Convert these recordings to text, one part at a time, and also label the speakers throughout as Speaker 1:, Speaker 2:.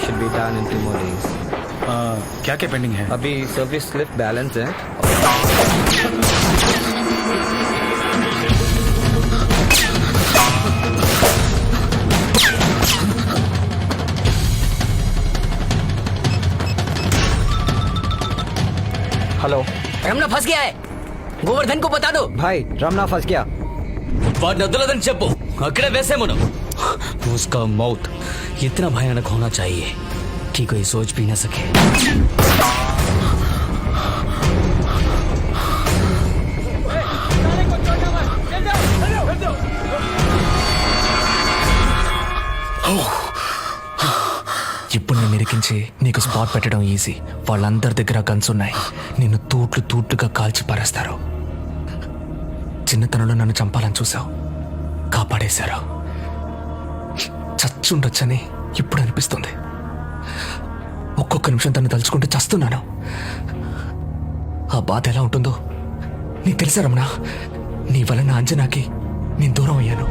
Speaker 1: should be done in 2 more days.
Speaker 2: क्या क्या pending है?
Speaker 1: अभी सर्विस स्लिप बैलेंस है. हेलो.
Speaker 3: रमना फंस गया है. गोवर्धन को बता दो.
Speaker 1: भाई रमना फंस गया.
Speaker 3: వాడిని వదలదని చెప్పు. అక్కడే వేసే మనం. उसका मौत इतना भयानक होना चाहिए कि कोई सोच भी न सके.
Speaker 4: ఇప్పుడు నేను ఇరికించి నీకు స్పాట్ పెట్టడం ఈజీ. వాళ్ళందరి దగ్గర గన్స్ ఉన్నాయి. నిన్ను తూట్లు తూట్లుగా కాల్చి పారేస్తారు. చిన్నతనంలో నన్ను చంపాలని చూసావు, కాపాడేశారు. చచ్చుండొచ్చని ఇప్పుడు అనిపిస్తుంది. ఒక్కొక్క నిమిషం తను తలుచుకుంటే చస్తున్నాను. ఆ బాధ ఎలా ఉంటుందో నీకు తెలుసా రమణ? నీ వలన అంజనాకి నేను దూరం అయ్యాను.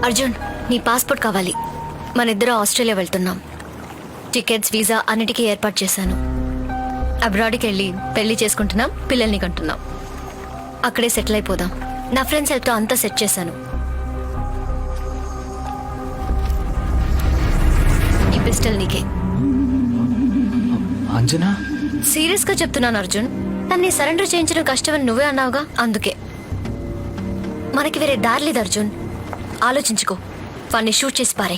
Speaker 5: అర్జున్, నీ పాస్పోర్ట్ కావాలి. మన ఇద్దరు ఆస్ట్రేలియా వెళ్తున్నాం. టికెట్స్, వీసా అన్నిటికీ ఏర్పాటు చేశాను. అబ్రాడ్కి వెళ్ళి పెళ్లి చేసుకుంటున్నాం, పిల్లల్ని కంటున్నాం. అక్కడే సెటిల్ అయిపోదాం. నా ఫ్రెండ్స్ హెల్ప్తో అంతా సెట్ చేశాను. ఈ పిస్టల్ నీకే.
Speaker 4: అంజనా,
Speaker 5: సీరియస్ గా చెప్తున్నాను అర్జున్. తన్ని సరెండర్ చేయించడం కష్టమని నువ్వే అన్నావుగా, అందుకే. మనకి వేరే దారి లేదు అర్జున్. ఆలోచించుకో. వాడిని షూట్ చేసి పారే.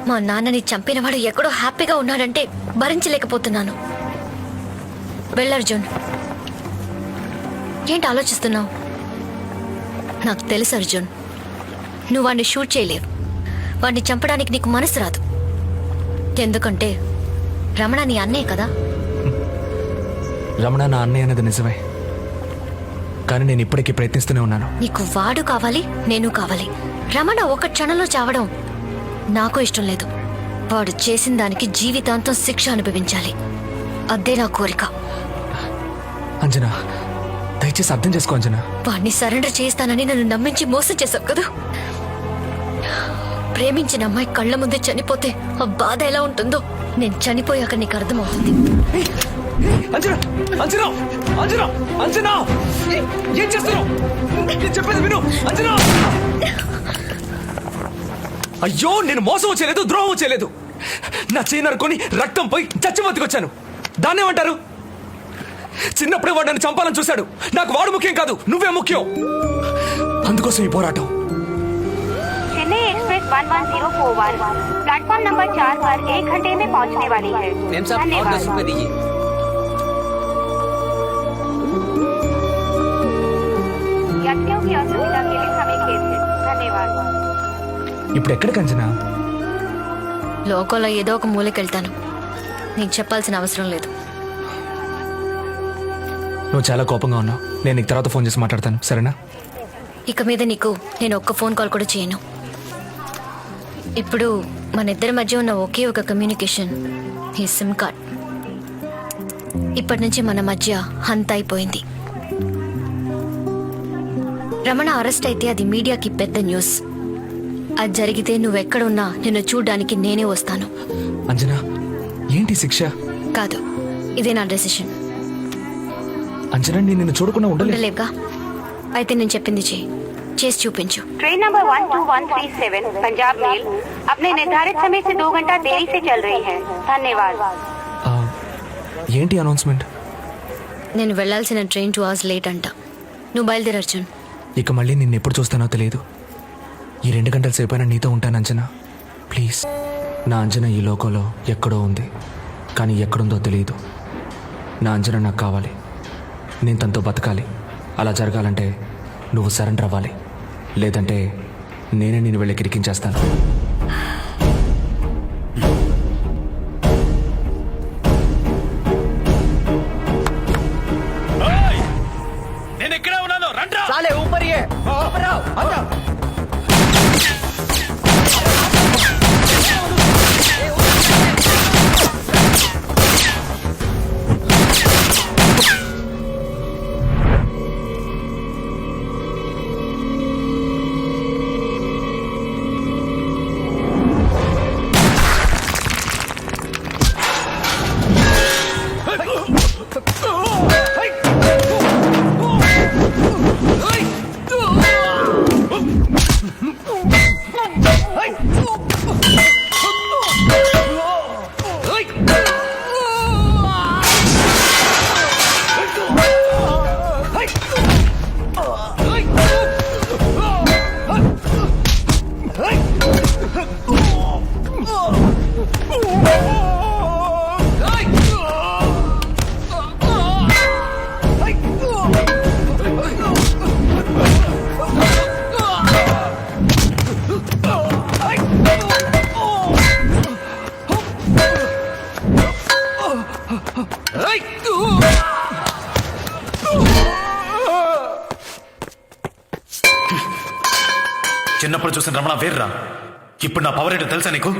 Speaker 5: మా నాన్నని చంపినవాడు ఎక్కడో హ్యాపీగా ఉన్నాడంటే భరించలేకపోతున్నాను. వెళ్ళర్జున్. ఏంటి ఆలోచిస్తున్నావు? నాకు తెలుసు అర్జున్, నువ్వు వాడిని షూట్ చేయలేవు. వాడిని చంపడానికి నీకు మనసు రాదు. ఎందుకంటే రమణ నీ అన్నయ్య కదా.
Speaker 4: రమణ నా అన్నయ్య అనేది నిజమే, కానీ నేను ఇప్పటికీ ప్రయత్నిస్తూనే ఉన్నాను.
Speaker 5: నీకు వాడు కావాలి, నేను కావాలి. రమణ ఒక క్షణంలో చావడం నాకు ఇష్టం లేదు. వాడు చేసిన దానికి జీవితాంతం శిక్ష అనుభవించాలి. అదే నా కోరిక.
Speaker 4: అంజనా, దయచేసి అర్థం చేసుకో అంజనా.
Speaker 5: వాడిని సరెండర్ చేస్తానని నన్ను నమ్మించి మోసం చేశావు కదా. ప్రేమించిన అమ్మాయి కళ్ళ ముందే చనిపోతే ఆ బాధ ఎలా ఉంటుందో నేను చనిపోయాక నీకు అర్థమవుతుంది.
Speaker 4: అంజనా, అంజనా, అంజనా, అంజనా, ఏం చేస్తున్నావు? నేను చెప్పేది విను అంజనా. అయ్యో, నేను మోసం చేయలేదు, ద్రోహం చేయలేదు. నా చేయి నరుకొని రక్తం పోయి చచ్చిపోతుకొచ్చాను. దాన్నేమంటారు? చిన్నప్పుడే వాడు నన్ను చంపాలని చూశాడు. నాకు వాడు ముఖ్యం కాదు, నువ్వే ముఖ్యం. అందుకోసం ఈ పోరాటం.
Speaker 6: चेन्नई एक्सप्रेस 11041 प्लेटफॉर्म नंबर 4 पर 1 घंटे में पहुंचने वाली है.
Speaker 3: मेम साहब और 10 रुपए दीजिए.
Speaker 6: यात्रियों की असुविधा के लिए हमें खेद है. धन्यवाद.
Speaker 4: ఇప్పుడు ఎక్కడికి అంజనా?
Speaker 5: లోకంలో ఏదో ఒక మూలకెళ్తాను. నీకు చెప్పాల్సిన అవసరం లేదు.
Speaker 4: నువ్వు చాలా కోపంగా ఉన్నావు. నేను నీకు తర్వాత ఫోన్ చేసి మాట్లాడతాను, సరేనా?
Speaker 5: ఇక మీద నీకు నేను ఒక్క ఫోన్ కాల్ కూడా చేయను. ఇప్పుడు మన ఇద్దరి మధ్య ఉన్న ఒకే ఒక కమ్యూనికేషన్ ఈ సిమ్ కార్డ్. ఇప్పటి నుంచి మన మధ్య హంత అయిపోయింది. రమణ అరెస్ట్ అయితే అది మీడియాకి పెద్ద న్యూస్. అది జరిగితే నువ్వెక్కడున్నా నిన్ను చూడ్డానికి నేనే వస్తాను.
Speaker 4: అంజనా, ఏంటి శిక్ష?
Speaker 5: కాదు, ఇదే నా డెసిషన్.
Speaker 4: అంజనా, నేను నిన్ను చూడకుండా
Speaker 5: ఉండలేవుగా. అయితే నేను చెప్పింది చేసి చూపించు.
Speaker 6: ट्रेन नंबर 12137 पंजाब मेल अपने निर्धारित समय से 2 घंटा देरी से चल रही है. धन्यवाद.
Speaker 4: ఏంటి అనౌన్స్మెంట్?
Speaker 5: నేను వెళ్లాల్సిన ట్రైన్ 2 hours లేట్ అంట. నువ్వు బయలుదేరు అర్జున్.
Speaker 4: ఇక మళ్ళీ నిన్ను ఎప్పుడు చూస్తానో తెలియదు. ఈ 2 గంటల సేపైనా నీతో ఉంటాను అంజనా, ప్లీజ్. నా అంజనా ఈ లోకంలో ఎక్కడో ఉంది, కానీ ఎక్కడుందో తెలియదు. నా అంజనా నాకు కావాలి. నేను తనతో బతకాలి. అలా జరగాలంటే నువ్వు సరెండర్ అవ్వాలి. లేదంటే నేనే నేను వెళ్ళి కిరికించేస్తాను.
Speaker 2: నేను ఇక్కడే ఉన్నాను, రండ్రా.
Speaker 3: साले ऊपर ही है. ऊपर आओ, आओ.
Speaker 2: చిన్నప్పుడు చూసిన రమణ వేర్రా. ఇప్పుడు నా పవర్ ఏంటో తెలుసా నీకు?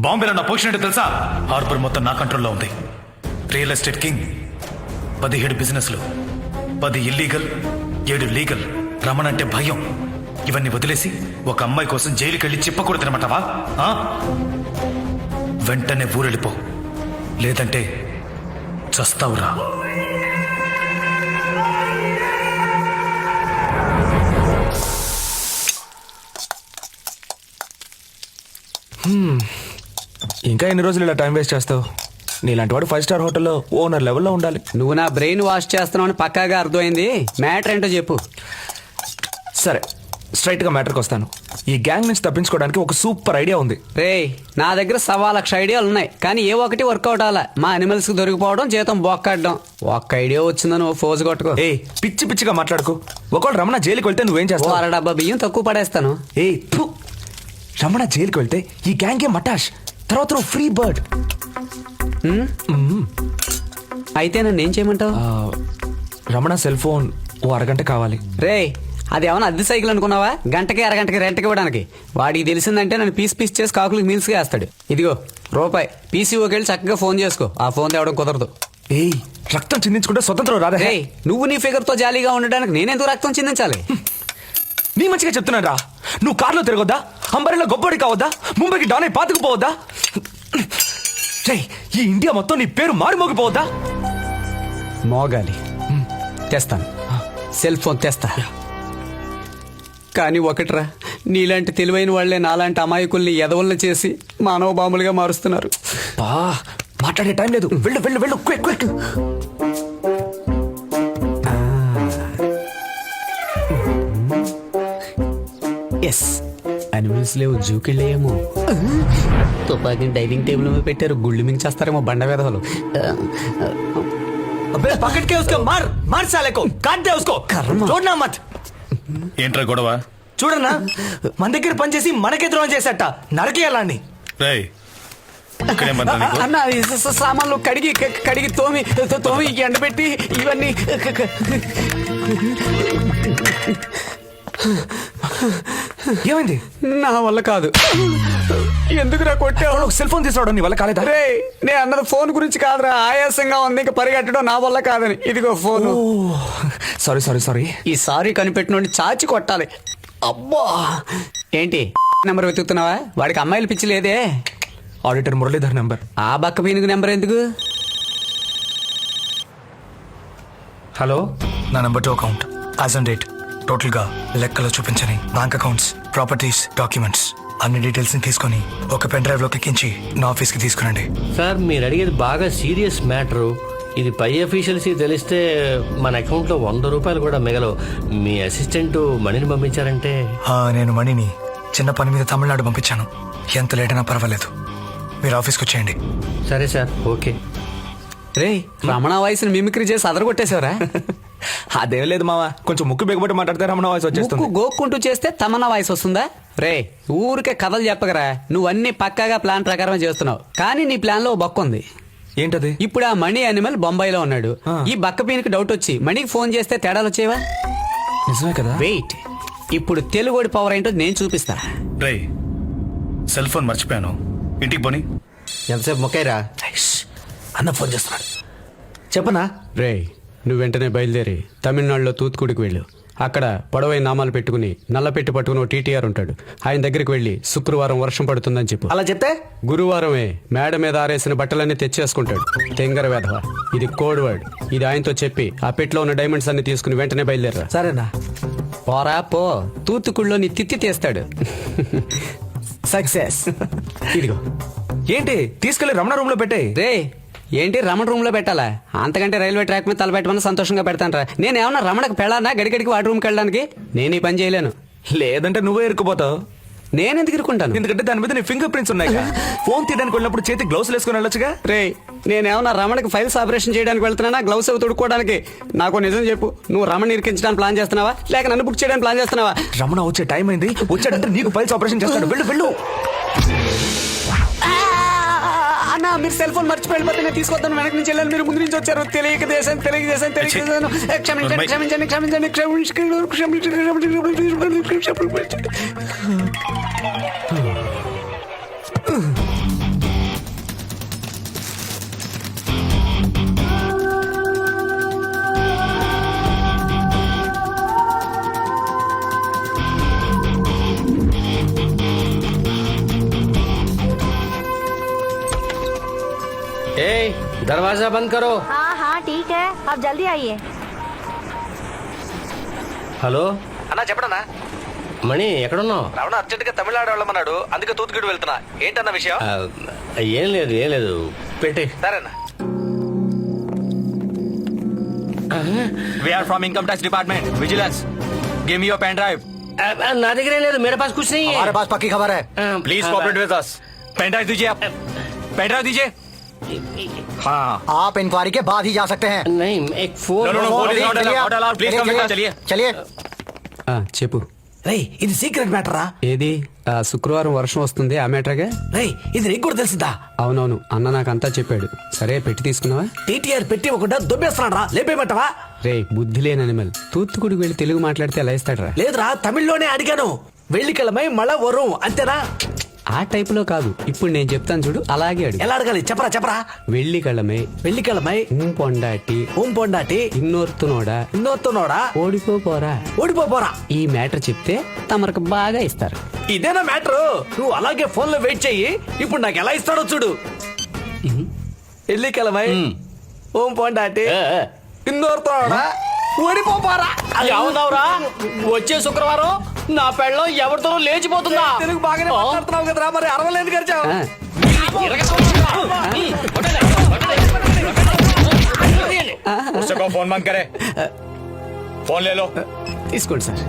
Speaker 2: బాంబేలో నా పొజిషన్ ఏంటో తెలుసా? హార్బర్ మొత్తం నా కంట్రోల్లో ఉంది. రియల్ ఎస్టేట్ కింగ్, 17 బిజినెస్లు, 10 ఇల్లీగల్, 7 లీగల్. రమణ అంటే భయం. ఇవన్నీ వదిలేసి ఒక అమ్మాయి కోసం జైలుకి వెళ్ళి చెప్పకూడదనమాటవా? వెంటనే ఊరెళ్ళిపో, లేదంటే చస్తావురా.
Speaker 4: ఇంకా ఎన్ని రోజులు ఇలా టైం వేస్ట్ చేస్తావు? నీలాంటి వాడు 5 స్టార్ హోటల్లో ఓనర్ లెవెల్లో ఉండాలి.
Speaker 7: నువ్వు నా బ్రెయిన్ వాష్ చేస్తున్నావు అని పక్కాగా అర్థమైంది. మ్యాటర్ ఏంటో చెప్పు.
Speaker 4: సరే, స్ట్రైట్ గా మ్యాటర్కి వస్తాను. ఈ గ్యాంగ్ నుంచి తప్పించుకోవడానికి ఒక సూపర్ ఐడియా ఉంది.
Speaker 7: రేయ్, నా దగ్గర 1,00,000 ఐడియాలు ఉన్నాయి, కానీ ఏ ఒక్కటి వర్కౌట్ అవ్వాలా. మా అనిమల్స్ కి దొరికిపోవడం, జీతం బొక్కడడం. ఒక్క ఐడియా వచ్చిందని ఓ ఫోజు కొట్టుకో.
Speaker 4: ఏ పిచ్చి పిచ్చిగా మాట్లాడుకో. ఒకవేళ రమణ జైలుకి వెళ్తే నువ్వేం
Speaker 7: ఓ
Speaker 4: చేస్తావు?
Speaker 7: 1 డబ్బా బియ్యం తక్కువ పడేస్తాను.
Speaker 4: ఏ థు. రమణ జైలుకి వెళ్తే ఈ గ్యాంగే మటాష్. తర్వాత నువ్వు ఫ్రీ బర్డ్.
Speaker 7: అయితే నన్ను ఏం చేయమంటావు?
Speaker 4: రమణ సెల్ ఫోన్ ఓ అరగంట కావాలి.
Speaker 7: రేయ్, అది ఏమన్నా అద్దె సైకిల్ అనుకున్నావా? గంటకి అరగంటకి రెంట్కి ఇవ్వడానికి. వాడికి తెలిసిందంటే నన్ను పీస్ పీస్ చేసి కాకులకి మీల్స్ వేస్తాడు. ఇదిగో రూపాయి, పీసీఓకి వెళ్ళి చక్కగా ఫోన్ చేసుకో. ఆ ఫోన్ తేవడం కుదరదు.
Speaker 4: ఏయ్, రక్తం చిందించుకుంటే స్వతంత్రం రాదా?
Speaker 7: రేయ్, నువ్వు నీ ఫిగర్ తో జాలీగా ఉండడానికి నేనెందుకు రక్తం చిందించాలి?
Speaker 4: నీ మంచిగా చెప్తున్నాను రా. నువ్వు కార్లో తిరగొద్దా? అంబరిలో గొప్పడి కావద్దా? ముంబైకి డానే పాతుకుపోవద్దా? ఈ ఇండియా మొత్తం నీ పేరు మారుమోగిపోవద్దా?
Speaker 7: మోగాలి. తెస్తాను, సెల్ ఫోన్ తెస్తా. కానీ ఒకట్రా, నీలాంటి తెలివైన వాళ్లే నాలాంటి అమాయకుల్ని ఎదవల్ని చేసి మానవ బాంబులుగా మారుస్తున్నారు.
Speaker 4: బా, మాట్లాడే టైం లేదు. వెళ్ళు వెళ్ళు వెళ్ళు, క్విక్ క్విక్.
Speaker 7: ఎస్, అనిమల్స్ లేవు, జూకెళ్ళేమో. తుపాకీ డైనింగ్ టేబుల్ మీద పెట్టారు. గుళ్ళు మించేస్తారేమో బండ వేదవలు.
Speaker 4: అబ్బే పకడ్ కే ఉస్కో మార్ మార్ సాలే కో కాట్ దే ఉస్కో. చూడనా మత్.
Speaker 2: ఏంట్రా గొడవ?
Speaker 4: చూడన్నా, మన దగ్గర పనిచేసి మనకే ద్రోహం చేసేట. నరకేయాలని.
Speaker 2: రేయ్, ఇక్కడేం పని నీకు?
Speaker 7: అన్న, ఈ సామాన్లు కడిగి తోమి ఎండబెట్టి ఇవన్నీ.
Speaker 4: ఏమైంది?
Speaker 7: నా వల్ల కాదు. ఎందుకురా కొట్టావు?
Speaker 4: సెల్ ఫోన్ తీసుకురావడం నీ వల్ల కాలేదా?
Speaker 7: రే, నేను అన్నది ఫోన్ గురించి కాదురా. ఆయాసంగా ఉంది, ఇంకా పరిగెట్టడం నా వల్ల కాదని. ఇదిగో ఫోన్.
Speaker 4: Sorry sorry sorry.
Speaker 7: ఈ సారీ కనిపెట్టినోడిని చాచి కొట్టాలి. అబ్బా, ఏంటి నెంబర్ వెతుకుతున్నావా? వాడికి అమ్మాయిలు పిచ్చి లేదే.
Speaker 4: Auditor Muralidhar number.
Speaker 7: ఆ బక్క పీనుగు నెంబర్ ఎందుకు?
Speaker 8: హలో, నా number 2 account as on date టోటల్గా లెక్కలో చూపించని బ్యాంక్ అకౌంట్స్, ప్రాపర్టీస్, డాక్యుమెంట్స్ అన్ని డీటెయిల్స్ని తీసుకొని ఒక పెన్ డ్రైవ్లోకి ఎక్కించి నా ఆఫీస్కి తీసుకురండి.
Speaker 9: సార్, మీరు అడిగేది బాగా సీరియస్ మ్యాటరు. ఇది పై అఫీషియల్స్కి తెలిస్తే మన అకౌంట్లో 100 రూపాయలు కూడా మిగలవు. మీ అసిస్టెంట్ మనీని పంపించారంటే.
Speaker 8: నేను మనీని చిన్న పని మీద తమిళనాడు పంపించాను. ఎంత లేట్ అయినా పర్వాలేదు, మీరు ఆఫీస్కి వచ్చేయండి.
Speaker 9: సరే సార్, ఓకే.
Speaker 7: రే, రమణ వాయిస్ని మిమిక్రీ చేసి అదరగొట్టేశావరా?
Speaker 4: అదేం లేదు మావా, కొంచెం ముక్కు బిగబట్టి మాట్లాడితే రమణ వాయిస్ వచ్చేస్తుంది.
Speaker 7: ముక్కు గోక్కుంటూ చేస్తే తమన్నా వాయిస్ వస్తుందా? రే, ఊరికే కథలు చెప్పగరా. నువ్వన్నీ పక్కాగా ప్లాన్ ప్రకారమే చేస్తున్నావు. కానీ నీ ప్లాన్ లో బొక్క ఉంది.
Speaker 4: ఏంటది?
Speaker 7: ఇప్పుడు ఆ మణి యానిమల్ బొంబాయిలో ఉన్నాడు. ఈ బక్క పీనికి డౌట్ వచ్చి మణికి ఫోన్ చేస్తే తేడాలు వచ్చేవా?
Speaker 4: నిజమే కదా?
Speaker 7: వెయిట్, ఇప్పుడు తెలుగుడి పవర్ ఏంటో నేను చూపిస్తా.
Speaker 2: రేయ్, సెల్ ఫోన్ మర్చిపోయాను, ఇంటికి పోని.
Speaker 9: ఎంతసేపు మొక్కైరా?
Speaker 4: అన్న ఫోన్ చేస్తున్నాడు. చెప్పనా?
Speaker 7: రే, నువ్వు వెంటనే బయలుదేరి తమిళనాడులో తూత్తుకుడికి వెళ్ళు. అక్కడ పొడవైన నామాలు పెట్టుకుని నల్ల పెట్టి పట్టుకుని టీటీఆర్ ఉంటాడు. ఆయన దగ్గరికి వెళ్ళి శుక్రవారం వర్షం పడుతుందని చెప్పు.
Speaker 4: అలా చెప్తే
Speaker 7: గురువారమే మేడ మీద ఆరేసిన బట్టలన్నీ తెచ్చేసుకుంటాడు. తెంగర వేధవ. ఇది కోడ్ వర్డ్. ఇది ఆయనతో చెప్పి ఆ పెట్లో ఉన్న డైమండ్స్ అన్ని తీసుకుని వెంటనే బయలుదేరా.
Speaker 4: సరేనా?
Speaker 7: పోరా పో, తూత్తుకుళ్ళో నీ తిత్తి తీస్తాడు.
Speaker 4: సక్సెస్.
Speaker 7: ఇదిగో.
Speaker 4: ఏంటి తీసుకెళ్లి రమణ రూమ్ లో పెట్టే?
Speaker 7: రే, ఏంటి రమణ రూమ్ లో పెట్టాలా? అంతకంటే రైల్వే ట్రాక్ మీద తలపెట్టమని సంతోషంగా పెడతాను రా. నేనేమన్నా రమణకు పెళ్ళానా గడిగడికి వాడి రూమ్కి వెళ్ళడానికి? నేను ఈ పని చేయలేను.
Speaker 4: లేదంటే నువ్వే ఇరుక్కుపోతావు.
Speaker 7: నేను ఎందుకు ఇరుకుంటాను?
Speaker 4: ఎందుకంటే దాని మీద నీ ఫింగర్ ప్రింట్స్ ఉన్నాయి. ఫోన్ తీయడానికి వెళ్ళినప్పుడు చేతి గ్లౌస్ వేసుకుని వెళ్ళొచ్చుగా.
Speaker 7: రే, నేనేమన్నా రమణకి ఫైల్స్ ఆపరేషన్ చేయడానికి వెళ్తున్నానా, గ్లౌస్ అవి తొడుక్కోవడానికి? నాకు నిజం చెప్పు, నువ్వు రమణ ఇరికించడానికి ప్లాన్ చేస్తున్నావా, లేక నన్ను బుక్ చేయడానికి ప్లాన్ చేస్తున్నావా?
Speaker 4: రమణ వచ్చే టైం అయింది. వచ్చాడంటే నీకు ఫైల్స్ ఆపరేషన్ చేస్తాడు. వెళ్ళు వెళ్ళు.
Speaker 7: అన్నా, మీరు సెల్ ఫోన్ మర్చిపోయి వెళ్ళిపోతే నేను తీసుకొద్దాను. వెనక నుంచి వెళ్ళాను, మీరు ముందు నుంచి వచ్చారు. తెలియక చేశాను. క్షమించండి.
Speaker 9: ए दरवाजा बंद करो.
Speaker 6: हाँ हाँ ठीक है, आप जल्दी आइए.
Speaker 9: హలో
Speaker 4: అన్నా చెప్పడన్నా
Speaker 9: మణి ఎక్కడున్నావు?
Speaker 4: రమణ అర్జెంట్ గా తమిళనాడు వెళ్ళమన్నాడు, అందుకే తూతుకుడు వెళ్తున్నా. ఏంటన్న విషయం?
Speaker 9: ఏం లేదు పెట్టే.
Speaker 4: సరేనా?
Speaker 1: We are from Income Tax Department. Vigilance. Give me your pen drive.
Speaker 9: నా దగ్గర ఏం లేదు, మేరే పాస్ కుచ్ నహీ హై.
Speaker 1: हमारे पास पक्की खबर है. Please cooperate with us. Pen drive दीजिए आप. पेन ड्राइव दीजिए. हाँ.
Speaker 10: आप इंक्वायरी के बाद ही जा सकते हैं.
Speaker 9: नहीं एक phone.
Speaker 1: No, police not allowed. Please come with us. चलिए.
Speaker 10: चलिए.
Speaker 7: చెప్పు.
Speaker 10: రేయ్ ఇది సీక్రెట్ మ్యాటర్ రా.
Speaker 7: ఏది శుక్రవారం వర్షం వస్తుంది ఆ మేటర్గా?
Speaker 10: రేయ్ ఇది నీకు కూడా తెలిసిందా?
Speaker 7: అవునవును, అన్న నాకంతా చెప్పాడు. సరే పెట్టి తీసుకున్నావా?
Speaker 10: టీటీఆర్ పెట్టి ఒకటి దొబ్బేస్తున్నాడు రా, లేపేయమంటావా?
Speaker 7: రే బుద్ధి లేని అనిమల్, తూత్తుకుడికి వెళ్ళి తెలుగు మాట్లాడితే ఎలా ఇస్తాడు రా?
Speaker 10: లేదురా, తమిళ్లోనే అడిగాను. వెళ్లికెళ్ళమై మళ్ళా వరం అంతేనా?
Speaker 7: ఆ టైపులో కాదు, ఇప్పుడు నేను చెప్తాను చూడు, అలాగే అడుగు.
Speaker 10: ఎలా అడగాలి చెప్పరా చెప్పరా.
Speaker 7: వెళ్లికెళ్ళమై
Speaker 10: వెళ్లికెళ్ళమై
Speaker 7: పొండాటి
Speaker 10: పొండాటి
Speaker 7: ఇన్నోర్తునోడా
Speaker 10: ఇన్నోత్తనోడా
Speaker 7: ఓడిపోపోరా
Speaker 10: ఓడిపోరా.
Speaker 7: ఈ మ్యాటర్ చెప్తే తమరకు బాగా ఇస్తారు.
Speaker 10: ఇదేనా మ్యాటర్? నువ్వు అలాగే ఫోన్ లో వెయిట్ చెయ్యి, ఇప్పుడు నాకు ఎలా ఇస్తాడో చూడు. వెళ్లికెళ్ళమై పొండాటి ఇన్నోర్తనోడా ఓడిపోరా.
Speaker 3: అవునవురా, వచ్చే శుక్రవారం నా పెళ్ళం ఎవరితోనూ లేచిపోతుందా?
Speaker 10: తెలుగు బాగానే మాట్లాడుతున్నావు కదరా, మరి అరవలేదు ఖర్చు.
Speaker 7: ఆ,
Speaker 1: उससे को फोन बंद करे. फोन ले लो.
Speaker 7: తీసుకోండి సార్.